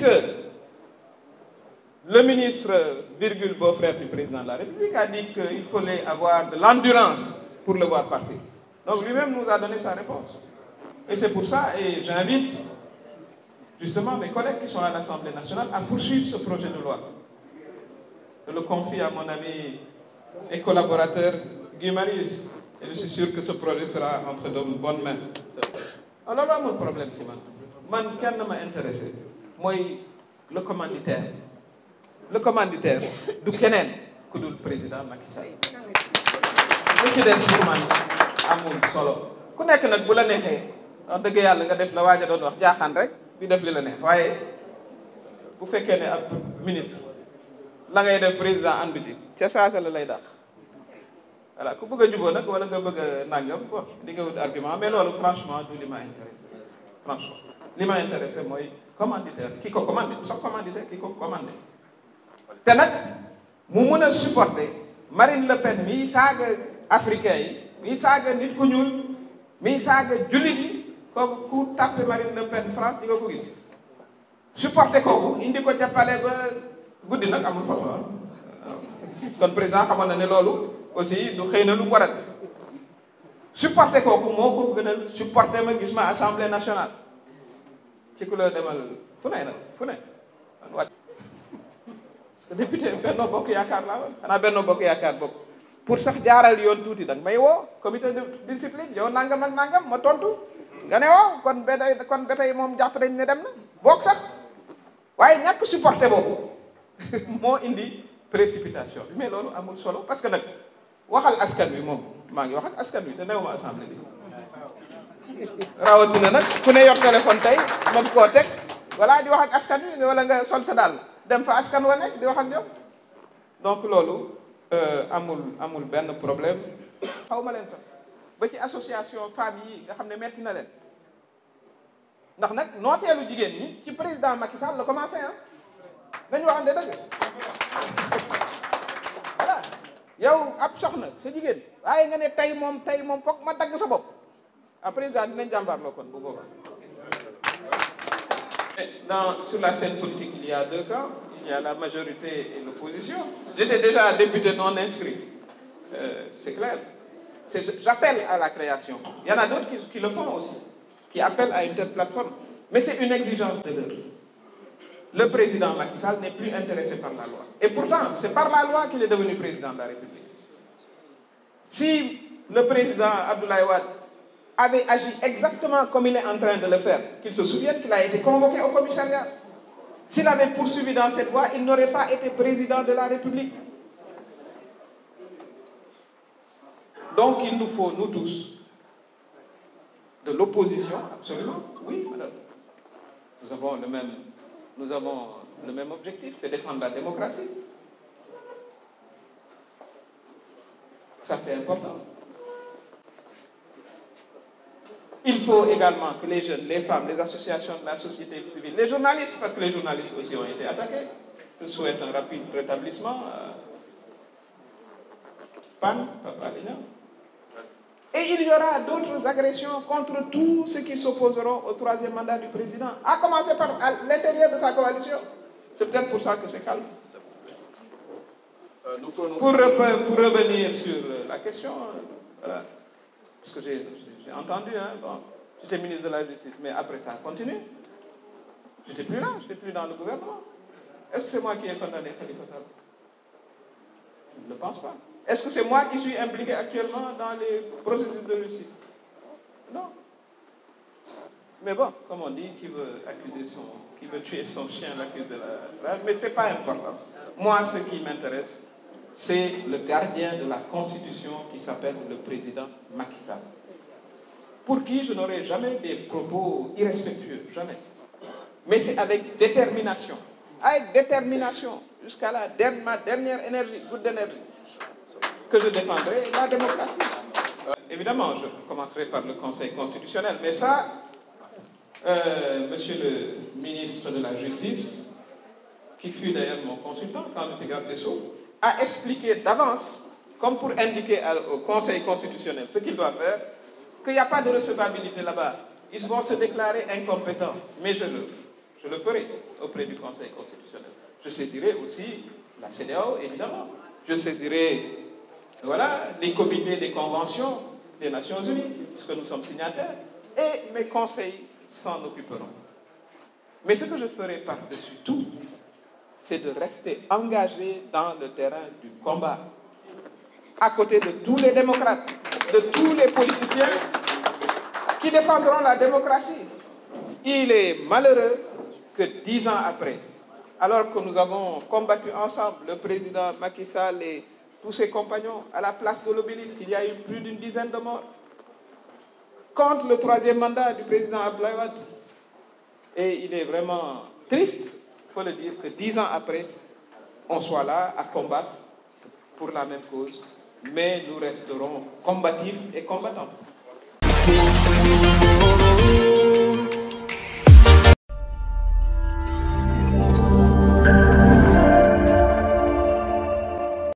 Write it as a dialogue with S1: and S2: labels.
S1: puisque le ministre, virgule, beau-frère du président de la République, a dit qu'il fallait avoir de l'endurance pour le voir partir. Donc lui-même nous a donné sa réponse. Et c'est pour ça, et j'invite justement mes collègues qui sont à l'Assemblée nationale à poursuivre ce projet de loi. Je le confie à mon ami et collaborateur Guy Marius. Et je suis sûr que ce projet sera entre de bonnes mains. Alors là, mon problème ci man kenn ma intéressé mooy le commanditaire. Le commanditaire du keneen ku dul président Macky Sall. lu ci des pour man amul solo ku nekk nag bu la neexee wax dëgg yàlla nga def la waaj a doon wax jaaxaan rek di def li la neex waaye bu fekkee ne ab ministre la ngay def président àndu ci ca saasa la lay dàq. Voilà ku bëgg a jubóo nag wala nga bëgg a nangam bon di nga wut argument mais loolu franchement du li ma intéressé franchement li ma intéressé mooy commanditaire ki ko commandé sax commanditaire ki ko commandé te nag mu mën a supporter Marine Le Pen miy saaga africain yi miy saaga nit ku ñuul miy saaga jullit yi kooku ku tàppe Marine Le Pen France di nga ko gis supporter kooku indi ko ca palais ba guddi nag amul photo kon président xamoon na ne loolu aussi du xëy na lu mu war a def supporter kooku moo ko gënal supporter ma gis ma assemblée nationale ci ku la demal fu ne nag fu ne wàcc député Benno Bokk Yaakaar laa woon xanaa Benno Bokk Yaakaar bokk pour sax jaaral yoon tuuti danga may woo comité de discipline yow nangam ak nangam ma tontu nga ne woo kon ba tey moom jàpp nañ ne dem na boog sax waaye ñàkk supporter boobu moo indi précipitation bi mais loolu amul solo parce que nag waxal askan wi moom maa ngi wax ak askan wi te newuma assemblée bi rawatina nag ku ne yor téléphone tey mën koo teg voilà di wax ak askan wi wala nga sol sa daal dem fa askan wa nekk di wax ak ñoom donc loolu amul benn problème xaw ma leen sax ba ci association femmes yi nga xam ne metti na leen ndax nag nooteelu jigéen ñi ci président Macky Sall la commencé dañu waxante dëgg voilà yow ab soxna sa jigéen waaye nga ne tey moom foog ma dagg sa bopp ah président dinañ jàmbaarloo kon bu boobaa. Sur la scène politique il y a deux camps, il y a la majorité et l'opposition. J'étais déjà député non inscrit, c'est clair. J'appelle à la création. Il y en a d'autres qui le font aussi, qui appellent à une telle plateforme. Mais c'est une exigence de l'heure. Le président Macky Sall n'est plus intéressé par la loi. Et pourtant, c'est par la loi qu'il est devenu président de la République. Si le président Abdoulaye Wade avait agi exactement comme il est en train de le faire, qu'il se souvienne qu'il a été convoqué au commissariat. S'il avait poursuivi dans cette voie, il n'aurait pas été président de la République. Donc il nous faut, nous tous, de l'opposition, absolument, oui, madame. Nous avons le même objectif, c'est défendre la démocratie. Ça, c'est important. Il faut également que les jeunes, les femmes, les associations de la société civile, les journalistes, parce que les journalistes aussi ont été attaqués, je souhaite un rapide rétablissement. Pan, Papa Léna. Et il y aura d'autres agressions contre tous ceux qui s'opposeront au troisième mandat du président, à commencer par l'intérieur de sa coalition. C'est peut-être pour ça que c'est calme. Pour revenir sur la question, voilà, parce que j'ai entendu, bon, j'étais ministre de la Justice, mais après ça continue. J'étais plus là, j'étais plus dans le gouvernement. Est-ce que c'est moi qui ai condamné Khalifa Sall? Je ne le pense pas. Est-ce que c'est moi qui suis impliqué actuellement dans les processus de justice? Non. Mais bon, comme on dit, qui veut tuer son chien l'accuse de la rage, mais ce n'est pas important. Moi, ce qui m'intéresse, c'est le gardien de la Constitution qui s'appelle le président Macky Sall, pour qui je n'aurai jamais des propos irrespectueux, jamais. Mais c'est avec détermination, jusqu'à ma dernière goutte d'énergie, que je défendrai la démocratie. Évidemment, je commencerai par le Conseil constitutionnel, mais ça, monsieur le ministre de la Justice, qui fut d'ailleurs mon consultant quand j'étais garde des Sceaux, a expliqué d'avance, comme pour indiquer au Conseil constitutionnel ce qu'il doit faire, qu'il n'y a pas de recevabilité là-bas. Ils vont se déclarer incompétents. Mais je Je le ferai auprès du Conseil constitutionnel. Je saisirai aussi la CEDEAO, évidemment. Je saisirai, voilà, les comités des conventions des Nations Unies, puisque nous sommes signataires, et mes conseils s'en occuperont. Mais ce que je ferai par-dessus tout, c'est de rester engagé dans le terrain du combat, à côté de tous les démocrates, de tous les politiciens qui défendront la démocratie. Il est malheureux que 10 ans après, alors que nous avons combattu ensemble, le président Macky Sall et tous ses compagnons, à la place de l'Obélisque, il y a eu plus d'une dizaine de morts, contre le 3e mandat du président Abdoulaye Wade. Et il est vraiment triste, il faut le dire, que 10 ans après, on soit là à combattre pour la même cause, mais nous resterons combatifs et combattants.